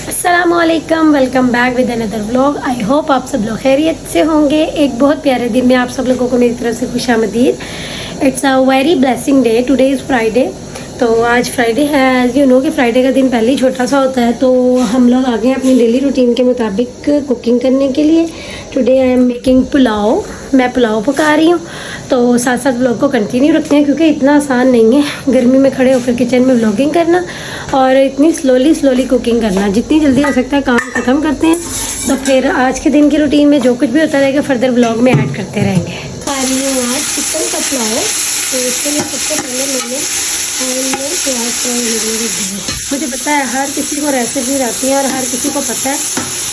अस्सलामुअलैकुम, welcome back with another vlog. I hope आप सब लोग खैरियत से होंगे। एक बहुत प्यारे दिन में आप सब लोगों को मेरी तरफ से खुशामदीद। It's a very blessing day. Today is Friday. तो आज फ्राइडे है। एज यू नो कि फ्राइडे का दिन पहले ही छोटा सा होता है। तो हम लोग आ गए अपनी डेली रूटीन के मुताबिक कुकिंग करने के लिए। Today I am making pulao. मैं पुलाव पका रही हूँ। तो साथ साथ व्लॉग को कंटिन्यू रखते हैं क्योंकि इतना आसान नहीं है गर्मी में खड़े होकर किचन में व्लॉगिंग करना और इतनी स्लोली कुकिंग करना। जितनी जल्दी हो सकता है काम ख़त्म करते हैं। तो फिर आज के दिन की रूटीन में जो कुछ भी होता रहेगा फर्दर व्लॉग में ऐड करते रहेंगे। खा रही हूँ आज चिकन का पुलाव। तो इसके लिए सबसे पहले मैंने प्याज फ्राई करने रख दिए। मुझे पता है हर किसी को रेसिपी आती है और हर किसी को पता है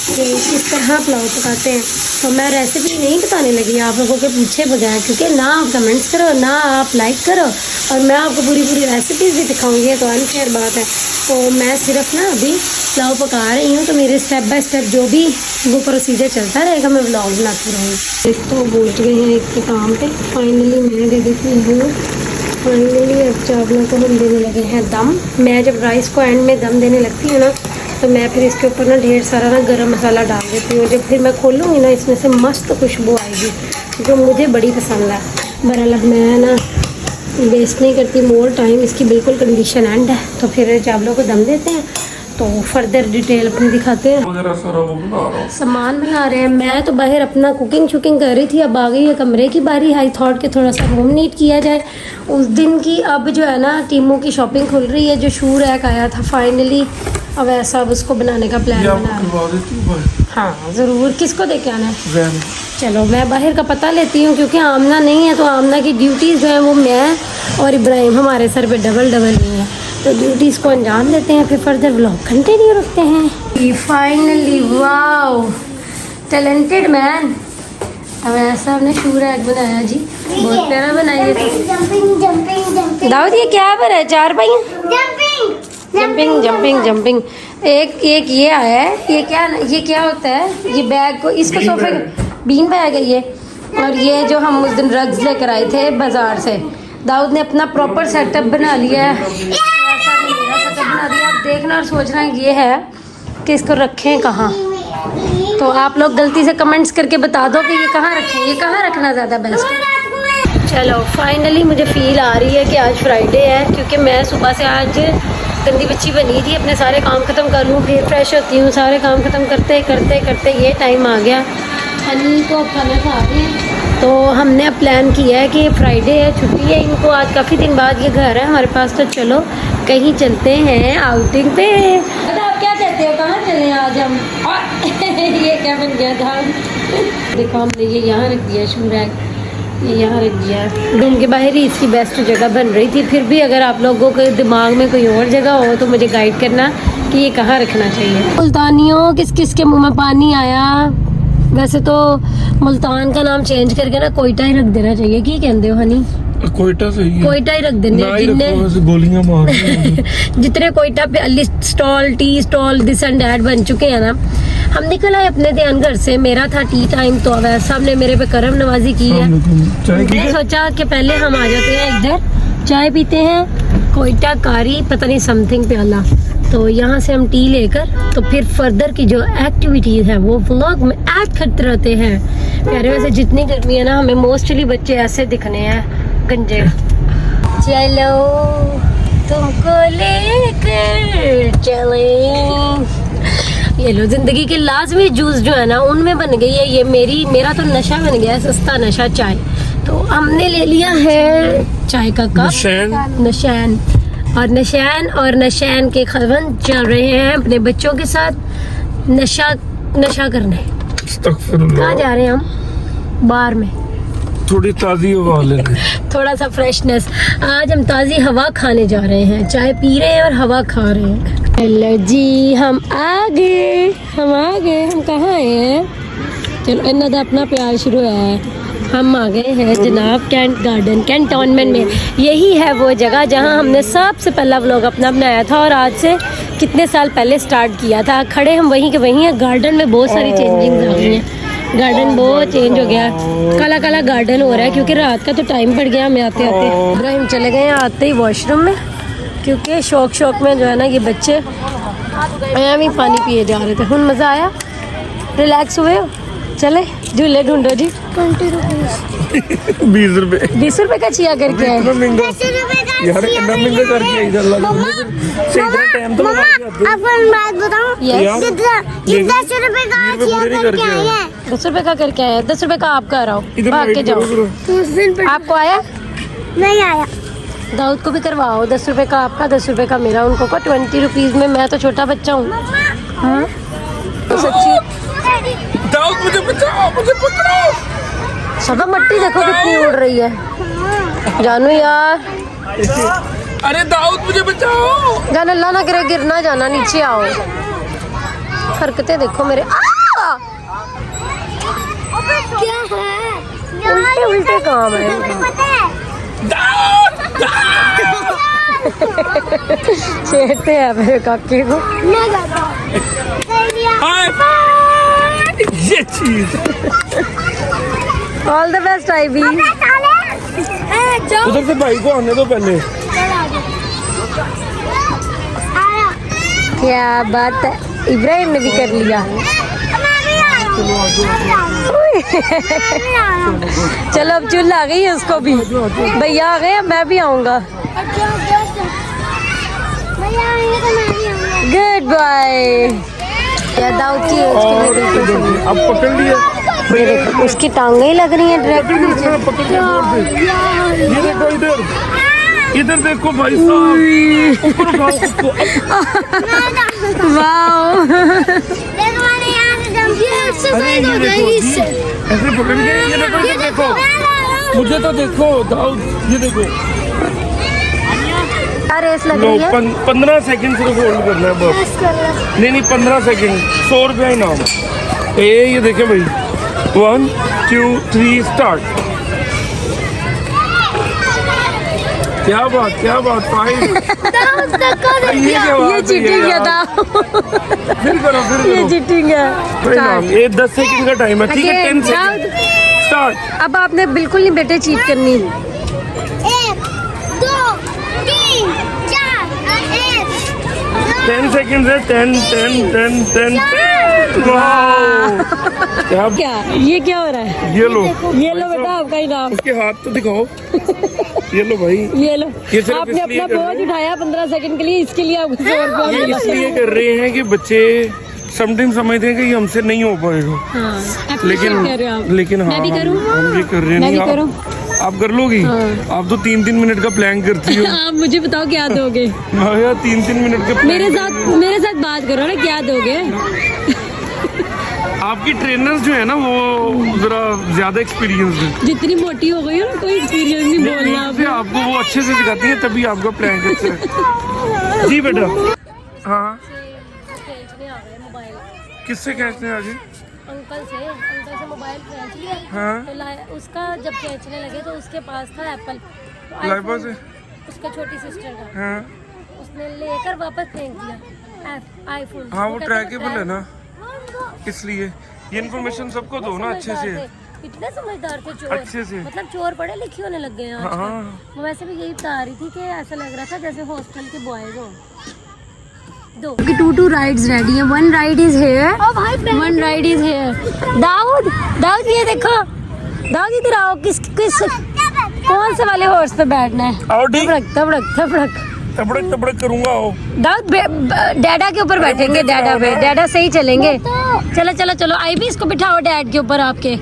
कि किस तरह पुलाव पकाते हैं। तो मैं रेसिपी नहीं बताने लगी आप लोगों के पूछे बगैर, क्योंकि ना आप कमेंट्स करो ना आप लाइक करो और मैं आपको पूरी रेसिपीज़ भी दिखाऊंगी तो अनफेयर बात है। तो मैं सिर्फ ना अभी पुलाव पका रही हूँ। तो मेरे स्टेप बाय स्टेप जो भी वो प्रोसीजर चलता रहेगा मैं व्लॉग बनाती रहूँगी। तो पहुँच गए हैं एक के काम पे। फाइनली मैं दे देती हूँ। फाइनली अब चावलों को हम देने लगे हैं दम। मैं जब राइस को एंड में दम देने लगती हूँ ना तो मैं फिर इसके ऊपर ना ढेर सारा ना गरम मसाला डाल देती हूँ। जब फिर मैं खोलूँगी ना इसमें से मस्त खुशबू आएगी जो मुझे बड़ी पसंद है। बहरहाल अब मैं ना वेस्ट नहीं करती मोर टाइम। इसकी बिल्कुल कंडीशन एंड है। तो फिर चावलों को दम देते हैं। तो फर्दर डिटेल अपनी दिखाते हैं। सामान बना रहे हैं। मैं तो बाहर अपना कुकिंग शुकिंग कर रही थी। अब आ गई है कमरे की बारी। आई थॉट कि थोड़ा सा रूम नीट किया जाए उस दिन की। अब जो है ना टीमों की शॉपिंग खुल रही है। जो शू रैक आया था फाइनली अब ऐसा अब उसको बनाने का प्लान बना रहा है। हाँ ज़रूर। किसको दे के आना है? चलो मैं बाहर का पता लेती हूँ क्योंकि आमना नहीं है। तो आमना की ड्यूटीज़ जो है वो मैं और इब्राहिम हमारे सर पे डबल नहीं है। तो ड्यूटीज़ को अंजाम देते हैं फिर फर्दर व्लॉग कंटिन्यू रखते हैं। Finally wow talented man. अब ऐसा हमने शू रैक बनाया जी। बहुत प्यारा बनाइए। दाऊद ये क्या बना है? चार पहिया जंपिंग। एक ये आया है। ये क्या होता है? ये बैग को इसको सोफे बीन बैग है ये। और ये जो हम उस दिन रग्स लेकर आए थे बाजार से। दाऊद ने अपना प्रॉपर सेटअप बना लिया है। ऐसा भी मेरा सेटअप बना दिया। आप देखना और सोचना ये है कि इसको रखें कहाँ। तो आप लोग गलती से कमेंट्स करके बता दो कि ये कहाँ रखें। ये कहाँ रखना ज़्यादा बेस्ट है। चलो फाइनली मुझे फील आ रही है कि आज फ्राइडे है क्योंकि मैं सुबह से आज गंदी बच्ची बनी थी। अपने सारे काम ख़त्म कर लूँ फिर फ्रेश होती हूँ। सारे काम ख़त्म करते ये टाइम आ गया। हनी को खाना खा रहे हैं। तो हमने अब प्लान किया है कि फ्राइडे है, छुट्टी है इनको आज। काफ़ी दिन बाद ये घर है हमारे पास। तो चलो कहीं चलते हैं आउटिंग पे। आप क्या कहते हो कहाँ चलें आज हम? ये क्या बन गया था? देखो हमने ये यहाँ रख दिया शू रैक। ये यहाँ रख दिया। रूम के बाहर ही इसकी बेस्ट जगह बन रही थी। फिर भी अगर आप लोगों के दिमाग में कोई और जगह हो तो मुझे गाइड करना कि ये कहाँ रखना चाहिए। मुल्तानियों किस किस के मुँह में पानी आया। वैसे तो मुल्तान का नाम चेंज करके ना कोयटा ही रख देना चाहिए। की कहते हो हनी? कोयटा सही है। कोयटा ही रख देने जितने गोलियां मार जितने कोयटा पे stall tea stall this and that बन चुके हैं ना। हम निकल आए अपने ध्यान घर से। मेरा था टी टाइम तो वैसा हमने मेरे पे करम नवाजी की है। मैंने सोचा कि पहले हम आ जाते हैं इधर चाय पीते हैं। कोयटा कारी पता नहीं समथिंग प्याला। तो यहाँ से हम टी लेकर तो फिर फर्दर की जो एक्टिविटीज़ है वो व्लॉग में ऐड करते रहते हैं। प्यारे वैसे जितनी गर्मी है ना हमें मोस्टली बच्चे ऐसे दिखने हैं गंजे। चलो तुमको लेकर चले। ये लो जिंदगी के लाजमी जूस जो है ना उनमें बन गई है ये मेरा तो नशा बन गया है। सस्ता नशा चाय। तो हमने ले लिया है चाय का कप। नशैन और नशैन के खवन चल रहे हैं अपने बच्चों के साथ नशा करने। कहाँ जा रहे हैं हम? बार में थोड़ी ताज़ी हवा लेने। थोड़ा सा फ्रेशनेस। आज हम ताज़ी हवा खाने जा रहे हैं। चाय पी रहे हैं और हवा खा रहे हैं। हेलो जी हम आ गए। हम कहाँ आए हैं? चलो इन्ना तो अपना प्यार शुरू है। हम आ गए हैं जनाब कैंट गार्डन कैंटोनमेंट में। यही है वो जगह जहाँ हमने सबसे पहला व्लॉग अपना बनाया था और आज से कितने साल पहले स्टार्ट किया था। खड़े हम वहीं के वहीं हैं। गार्डन में बहुत सारी चेंजिंग आ गई हैं। गार्डन बहुत चेंज हो गया। काला काला गार्डन हो रहा है क्योंकि रात का तो टाइम पड़ गया हमें आते आते। इब्राहिम चले गए आते ही वॉशरूम में क्योंकि शौक में जो है ना ये बच्चे मैं भी पानी पिए जा रहे थे। हुन मजा आया, रिलैक्स हुए हो? चले झूले ढूंढो जी। 20 रुपए 20 रुपए का चिया करके आए। इतना महंगा यार, इतना महंगा करके आई इधर लगा सही तरह टाइम तो लगा के आते हैं। अपन बात बताऊं, Yes. 10 रुपए का 20 रुपए पूरे नहीं करके आए। 10 रुपए का करके आए। 10 रुपए का आप कर आओ, इधर भाग के wait जाओ। करो, करो। आपको आया? नहीं आया। दाऊद को भी करवाओ। 10 रुपए का आपका, 10 रुपए का मेरा। उनको को 20 रुपीज में, मैं तो छोटा बच्चा हूँ। हाँ तो सच्ची दाऊद मुझे बचाओ, मुझे पकड़ो। सबा मट्टी देखो कितनी उड़ रही है। जानू यार, अरे दाऊद मुझे बचाओ। जान अल्लाह ना करे गिरना जाना, नीचे आओ। हरकतें देखो मेरे। क्या है? उल्टे उल्टे काम है। छेड़ते हैं मेरे काके को। मैं जाता हूं। ये चीज all the best I be. उधर से भाई को आने दो पहले। क्या बात है, इब्राहिम ने भी कर लिया। चलो अब चुल आ गई है उसको भी। भैया आ गए, अब मैं भी आऊंगा। Good bye. दाऊद की एज के लिए बिल्कुल सही है। अब पकड़ लिया। ये देखो उसकी टांगें ही लग रही हैं डायरेक्ट नीचे। पकड़ के जोर से। ये देखो इधर, इधर देखो भाई साहब, ऊपर उठाओ उसको। वाओ, अरे ये देखो जी, ऐसे पकड़ के ये देखो, ये देखो, मुझे तो देखो दाऊद, ये देखो। रेस लग लो रही है। 15 सेकंड सिर्फ होल्ड करना है बस। नहीं 15 सेकंड, 100 रुपया इनाम। ये देखे भाई, 1 2 3 स्टार्ट। क्या बात 5। ये चीटिंग है था। फिर करो ये चीटिंग है। इनाम। ये 10 सेकंड का टाइम है, ठीक है? 10 सेकंड स्टार्ट। अब आपने बिल्कुल नहीं बेटे चीट करनी। 1 2 3 4 10 सेकंड है। 10 क्या क्या ये क्या हो रहा है? ये लो बेटा आपका इनाम। उसके हाथ तो दिखाओ। ये लो भाई, ये लो। ये सिर्फ आपने इसलिए अपना कर रहे बोझ उठाया 15 सेकंड के लिए, इसके लिए आपको 100 ये रुपया मिला। इसलिए कर रहे हैं कि बच्चे समटाइम समझते हैं कि ये हमसे नहीं हो पाएगा। हाँ, लेकिन appreciate कर रहे हो आप। लेकिन हाँ, मैं भी करूँ? हम ये कर रहे हैं। मैं नहीं भी करूँ? आप कर लोगी? आप तो 3 मिनट का प्लान करती हो। आप मुझे बताओ क्या दोगे? हाँ यार, 3 मिनट का plan मेरे साथ बात करो ना, क्या दोगे? आपकी ट्रेनर्स जो है ना वो जरा ज्यादा एक्सपीरियंस है। जितनी मोटी हो गई हो ना, कोई एक्सपीरियंस नहीं बोलना से आपको वो अच्छे से सिखाती है, तभी आपका प्लान करते हैं। जी बेटा। हाँ, किससे खींचने आगे? अंकल से मोबाइल खींच लिया। हाँ, तो उसका जब खींचने लगे तो उसके पास था एप्पल, लाइबा से। उसका छोटी सिस्टर का। हाँ उसने लेकर वापस फेंक दिया आईफोन। हाँ, वो ट्रैकेबल है ना, इसलिए ये इन्फॉर्मेशन सबको दो ना अच्छे से। इतने समझदार थे चोर, अच्छे से। मतलब चोर पढ़े लिखे होने लग गए हैं आजकल। हाँ। वो वैसे भी यही बता रही थी कि ऐसा लग रहा था जैसे हॉस्टल के बॉयज हो। 2 राइड्स रेडी है। 1 ride is here, 1 ride is here. Dawood ये देखो, दाऊद इधर आओ। किस कौन से वाले हॉर्स पे बैठना है? आओ डी, तबड़क करूंगा। आओ दाऊद डैडा के ऊपर बैठेंगे। डैडा पे, डैडा सही चलेंगे। चलो आई भी इसको बिठाओ डैड के ऊपर आपके।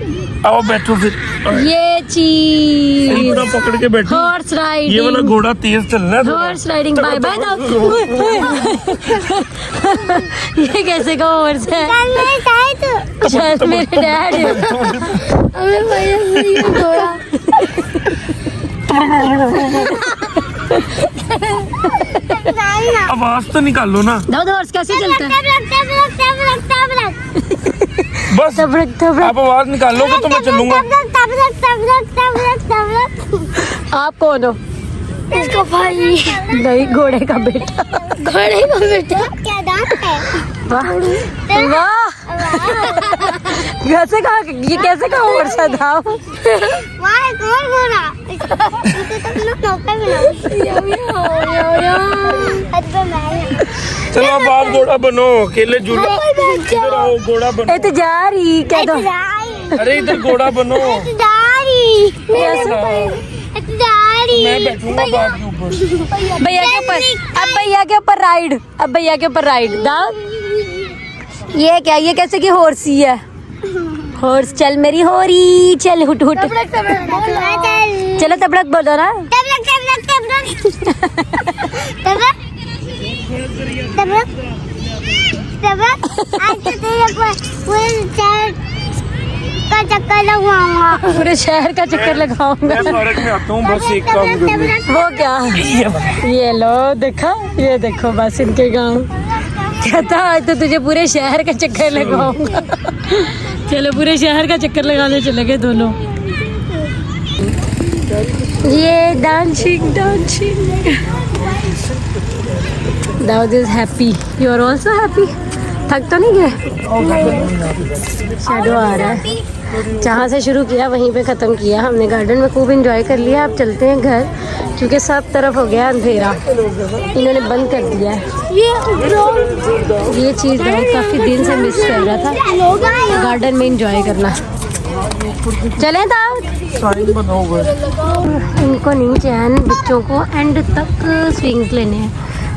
आओ बैठो फिर। ये चीज पूरा पकड़ के बैठो। हॉर्स ये वाला राइडिंग, घोड़ा तेज चलना है। Horse riding. Bye bye Dawood. ये कैसे का हॉर्स है? शायद मेरे डैड है। अबे भैया ये घोड़ा। आवाज तो निकालो ना। दाऊद हॉर्स कैसे चलता है? बस तबड़क आप आवाज निकालोगे तो मैं चलूंगा। आप कौन हो? इसको भाई नहीं, घोड़े का बेटा। क्या दांत है? वाह वाह, कैसे कहा, ये कैसे कहा हॉर्स था? वहाँ एक और घोड़ा, चलो अब आप घोड़ा बनो, अकेले झूला। इधर आओ, घोड़ा बनो। तो जा रही कह दो। अरे इधर घोड़ा बनो। मैं बैठूंगा बाप के ऊपर। भैया के ऊपर, अब भैया के ऊपर राइड, अब भैया के ऊपर राइड। दाऊद ये क्या, ये कैसे की हॉर्सी है? हॉर्स, चल मेरी होरी, चल हुट हुट। चलो तबड़क बोलो ना। का चक्कर लगवाऊंगा। पूरे शहर का चक्कर लगाऊंगा। मैं पार्क में आता हूँ बस एक काम करने। वो क्या, ये लो देखा, ये देखो बस इनके गाँव। कहता आज तो तुझे पूरे शहर का चक्कर लगाऊंगा। चलो पूरे शहर का चक्कर लगाने चले गए दोनों। ये dancing dancing. Dawood is happy, you are also happy. थक तो नहीं गए? शैडो आ रहा है। जहाँ से शुरू किया वहीं पे ख़त्म किया हमने। गार्डन में खूब एंजॉय कर लिया। अब चलते हैं घर, क्योंकि सब तरफ हो गया अंधेरा, इन्होंने बंद कर दिया है। ये चीज़ बहुत काफ़ी दिन से मिस कर रहा था, गार्डन में एंजॉय करना। चलें दाऊद? इनको नहीं चैन, बच्चों को एंड तक स्विंग्स लेने हैं।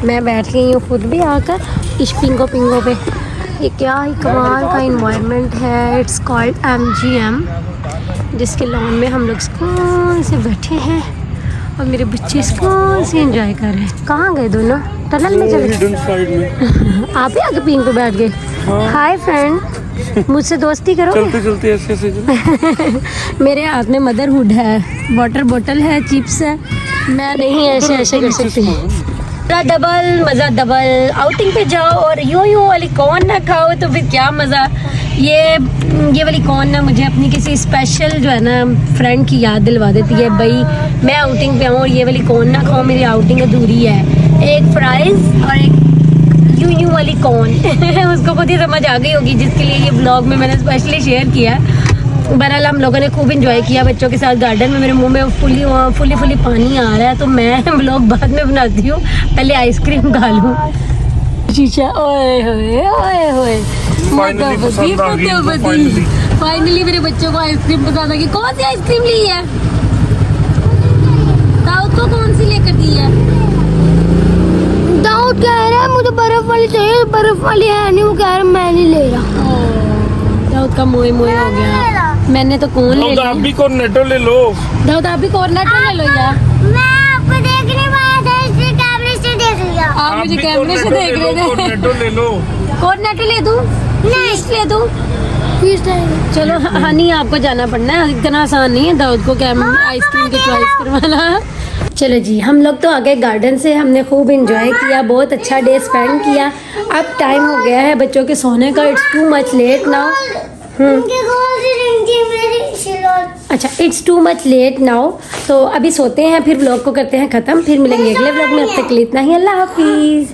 मैं बैठ गई हूँ खुद भी आकर इस पिंगो पिंगो पे। ये क्या ही कमाल का इन्वायरमेंट है। इट्स कॉल्ड MGM, जिसके लॉन में हम लोग सुकून से बैठे हैं और मेरे बच्चे सुकून से एंजॉय कर रहे हैं। कहाँ गए दोनों? टनल में चले गए। आप ही आगे पिंग पे बैठ गए। हाय फ्रेंड, मुझसे दोस्ती करो। चलते चलते ऐसे ऐसे मेरे हाथ में मदरहुड है, वाटर बोतल है, चिप्स है। मैं नहीं ऐसे ऐसे कर सकती। डबल मज़ा, डबल आउटिंग पे जाओ और यूं वाली कॉर्न ना खाओ तो फिर क्या मज़ा। ये वाली कॉर्न ना मुझे अपनी किसी स्पेशल जो है ना फ्रेंड की याद दिलवा देती है। भाई मैं आउटिंग पे आऊँ और ये वाली कॉर्न ना खाओ, मेरी आउटिंग अधूरी है। एक फ्राइज़ और एक यूं वाली कॉर्न। उसको खुद ही समझ आ गई होगी, जिसके लिए ये ब्लॉग में मैंने स्पेशली शेयर किया। बहरहाल हम लोगों ने खूब इंजॉय किया बच्चों के साथ गार्डन में। मेरे मुंह में फुली पानी आ रहा है, तो मैं ब्लॉग बाद में बनाती हूँ, पहले आइसक्रीम खा लूँ। शीशा, ओए होए ओए होए, फाइनली मेरे बच्चों को आइसक्रीम पसंद आ गई। कौन सी आइसक्रीम ली है? दाऊद को कौन सी लेकर दी है? दाऊद कह रहा है मुझे बर्फ वाली चाहिए, बर्फ वाली है नहीं, वो कह रहा है मैं नहीं ले रहा। दाऊद का मोए मोए हो गया। मैंने तो कौन ले लिया? आप भी कॉर्नेटो ले लो। दाऊद आप भी कॉर्नेटो ले लो यार। मैं आपको देख नहीं पाया था, इसलिए कैमरे से देख लिया। आप मुझे कैमरे से देख रहे थे। कॉर्नेटो ले लो। कॉर्नेटो ले दूं? नहीं ले दूं? चलो हनी आपको जाना पड़ना है, इतना आसान नहीं है दाऊद को आइसक्रीम की चॉइस करवाना। चलो जी, हम लोग तो आ गए गार्डन से। हमने खूब एंजॉय किया, बहुत अच्छा डे स्पेंड किया। अब टाइम हो गया है बच्चों के सोने का। It's too much late now. अच्छा, it's too much late now, तो अभी सोते हैं, फिर व्लॉग को करते हैं ख़त्म। फिर मिलेंगे अगले व्लॉग में। अब तक के लिए इतना ही। अल्लाह हाफिज़।